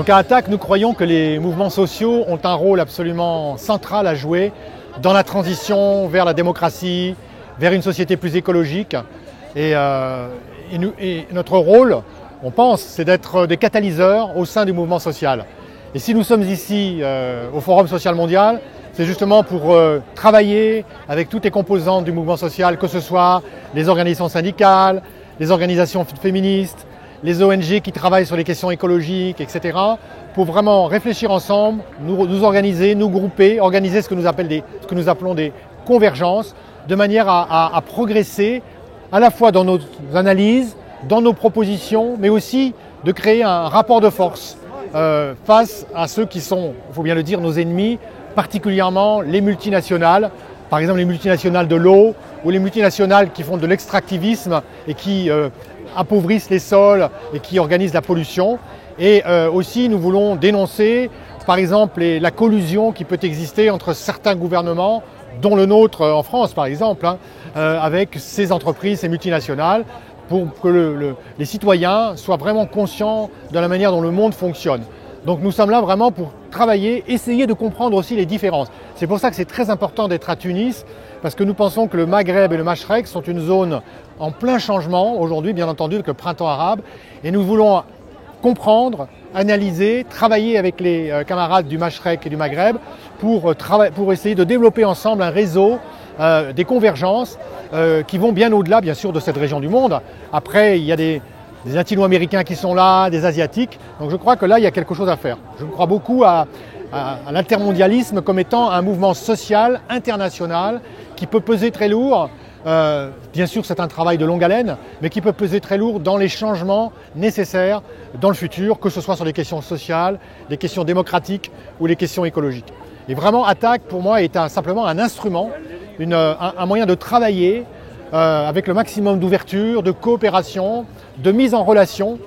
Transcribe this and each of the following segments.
Donc à Attac, nous croyons que les mouvements sociaux ont un rôle absolument central à jouer dans la transition vers la démocratie, vers une société plus écologique. Et notre rôle, on pense, c'est d'être des catalyseurs au sein du mouvement social. Et si nous sommes ici au Forum social mondial, c'est justement pour travailler avec toutes les composantes du mouvement social, que ce soit les organisations syndicales, les organisations féministes, les ONG qui travaillent sur les questions écologiques, etc., pour vraiment réfléchir ensemble, nous organiser, nous grouper, organiser ce que nous appelons des convergences, de manière à progresser à la fois dans nos analyses, dans nos propositions, mais aussi de créer un rapport de force face à ceux qui sont, il faut bien le dire, nos ennemis, particulièrement les multinationales, par exemple les multinationales de l'eau ou les multinationales qui font de l'extractivisme et qui appauvrissent les sols et qui organisent la pollution. Et aussi nous voulons dénoncer par exemple la collusion qui peut exister entre certains gouvernements, dont le nôtre en France par exemple, avec ces entreprises, ces multinationales, pour que les citoyens soient vraiment conscients de la manière dont le monde fonctionne. Donc nous sommes là vraiment pour travailler, essayer de comprendre aussi les différences. C'est pour ça que c'est très important d'être à Tunis, parce que nous pensons que le Maghreb et le Mashrek sont une zone en plein changement, aujourd'hui bien entendu avec le printemps arabe, et nous voulons comprendre, analyser, travailler avec les camarades du Mashrek et du Maghreb pour essayer de développer ensemble un réseau, des convergences qui vont bien au-delà bien sûr de cette région du monde. Après il y a des Latino-Américains qui sont là, des Asiatiques. Donc je crois que là, il y a quelque chose à faire. Je crois beaucoup à l'intermondialisme comme étant un mouvement social, international, qui peut peser très lourd. Bien sûr, c'est un travail de longue haleine, mais qui peut peser très lourd dans les changements nécessaires dans le futur, que ce soit sur les questions sociales, les questions démocratiques ou les questions écologiques. Et vraiment, Attac, pour moi, est simplement un instrument, un moyen de travailler avec le maximum d'ouverture, de coopération, de mise en relation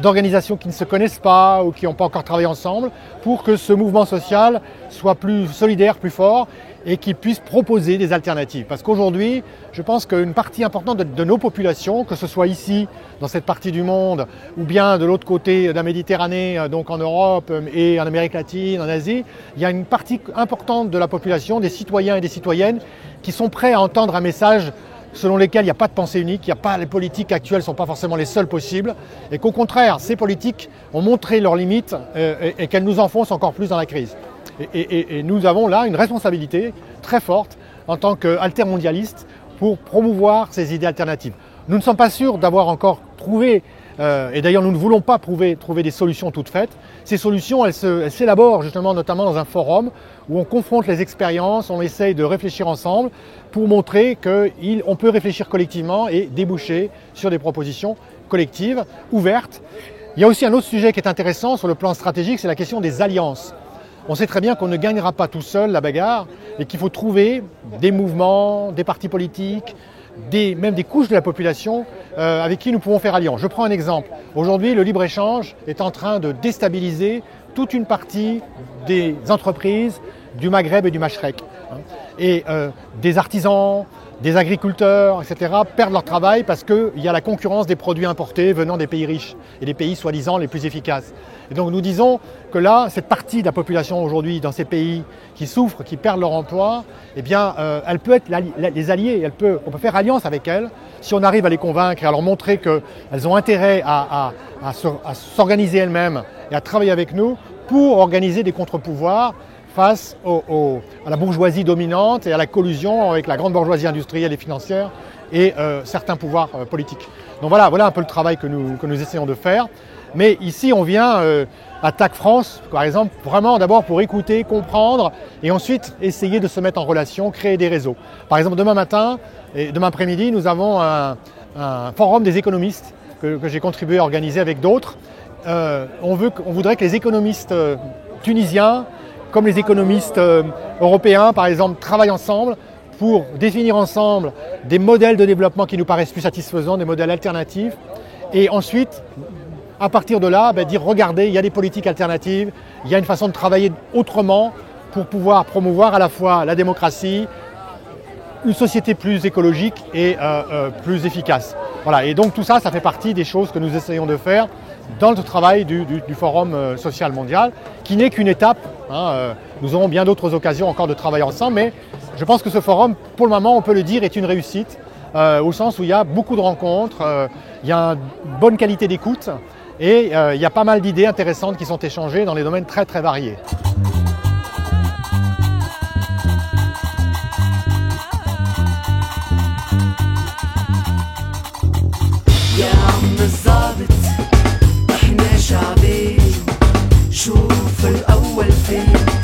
d'organisations qui ne se connaissent pas ou qui n'ont pas encore travaillé ensemble, pour que ce mouvement social soit plus solidaire, plus fort et qu'il puisse proposer des alternatives. Parce qu'aujourd'hui, je pense qu'une partie importante de nos populations, que ce soit ici, dans cette partie du monde, ou bien de l'autre côté de la Méditerranée, donc en Europe et en Amérique latine, en Asie, il y a une partie importante de la population, des citoyens et des citoyennes, qui sont prêts à entendre un message selon lesquels il n'y a pas de pensée unique, les politiques actuelles ne sont pas forcément les seules possibles, et qu'au contraire, ces politiques ont montré leurs limites et qu'elles nous enfoncent encore plus dans la crise. Et nous avons là une responsabilité très forte en tant qu'altermondialistes pour promouvoir ces idées alternatives. Nous ne sommes pas sûrs d'avoir encore trouvé, et d'ailleurs nous ne voulons pas trouver des solutions toutes faites. Ces solutions, elles s'élaborent justement notamment dans un forum où on confronte les expériences, on essaye de réfléchir ensemble pour montrer qu'on peut réfléchir collectivement et déboucher sur des propositions collectives, ouvertes. Il y a aussi un autre sujet qui est intéressant sur le plan stratégique, c'est la question des alliances. On sait très bien qu'on ne gagnera pas tout seul la bagarre et qu'il faut trouver des mouvements, des partis politiques, même des couches de la population avec qui nous pouvons faire alliance. Je prends un exemple. Aujourd'hui, le libre-échange est en train de déstabiliser toute une partie des entreprises du Maghreb et du Mashrek. Et des artisans, des agriculteurs, etc. perdent leur travail parce qu'il y a la concurrence des produits importés venant des pays riches et des pays soi-disant les plus efficaces. Et donc nous disons que là, cette partie de la population aujourd'hui dans ces pays qui souffrent, qui perdent leur emploi, eh bien, elle peut être les alliés, on peut faire alliance avec elles si on arrive à les convaincre et à leur montrer qu'elles ont intérêt à s'organiser elles-mêmes et à travailler avec nous pour organiser des contre-pouvoirs face à la bourgeoisie dominante et à la collusion avec la grande bourgeoisie industrielle et financière et certains pouvoirs politiques. Donc voilà un peu le travail que nous essayons de faire. Mais ici, on vient à TAC France, par exemple, vraiment d'abord pour écouter, comprendre et ensuite essayer de se mettre en relation, créer des réseaux. Par exemple, demain matin et demain après-midi, nous avons un forum des économistes que j'ai contribué à organiser avec d'autres. On voudrait que les économistes tunisiens, comme les économistes européens, par exemple, travaillent ensemble pour définir ensemble des modèles de développement qui nous paraissent plus satisfaisants, des modèles alternatifs, et ensuite, à partir de là, dire regardez, il y a des politiques alternatives, il y a une façon de travailler autrement pour pouvoir promouvoir à la fois la démocratie, une société plus écologique et plus efficace. Voilà. Et donc tout ça, ça fait partie des choses que nous essayons de faire dans le travail du Forum social mondial, qui n'est qu'une étape. Nous aurons bien d'autres occasions encore de travailler ensemble, mais je pense que ce forum, pour le moment, on peut le dire, est une réussite, au sens où il y a beaucoup de rencontres, il y a une bonne qualité d'écoute et il y a pas mal d'idées intéressantes qui sont échangées dans des domaines très très variés. الظابط احنا شعبين شوف الأول فين